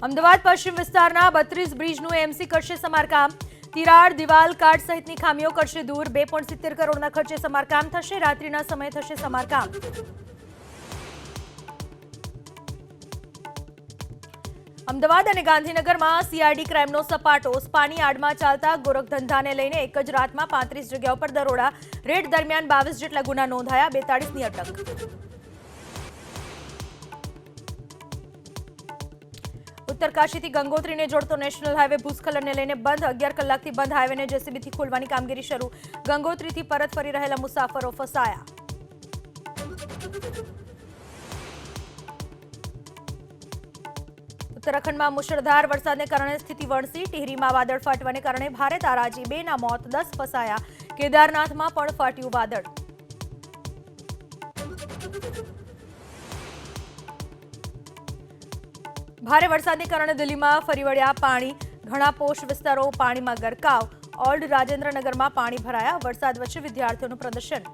અમદાવાદ પશ્ચિમ વિસ્તારના 32 બ્રિજનું એમસી કરશે સમારકામ। તિરાડ, દિવાલ, કાટ સહિતની ખામીઓ કરશે દૂર। 2.70 કરોડના ખર્ચે સમારકામ થશે। રાત્રિના સમયે થશે સમારકામ। અમદાવાદ અને ગાંધીનગરમાં સીઆઈડી ક્રાઇમનો સપાટો। સ્પાની આડમાં ચાલતા ગોરખધંધાને લઈને એક જ રાતમાં 35 જગ્યાઓ પર દરોડા। રેડ દરમિયાન 22 જેટલા ગુના નોંધાયા, 42ની અટક। ઉત્તરકાશીથી ગંગોત્રીને જોડતો નેશનલ હાઈવે ભૂસ્ખલનને લઈને બંધ। 11 કલાકથી બંધ હાઈવેને જેસીબીથી ખોલવાની કામગીરી શરૂ। ગંગોત્રીથી પરત ફરી રહેલા મુસાફરો ફસાયા। ઉત્તરાખંડમાં મુશળધાર વરસાદને કારણે સ્થિતિ વણસી। ટિહરીમાં વાદળ ફાટવાને કારણે ભારે તારાજી, 2ના મોત, 10 ફસાયા। કેદારનાથમાં પણ ફાટ્યું વાદળ। ભારે વરસાદને કારણે દિલ્હીમાં ફરી વળ્યા પાણી। ઘણા પોશ વિસ્તારો પાણીમાં ગરકાવ। ઓલ્ડ રાજેન્દ્રનગરમાં પાણી ભરાયા। વરસાદ વચ્ચે વિદ્યાર્થીઓનું પ્રદર્શન।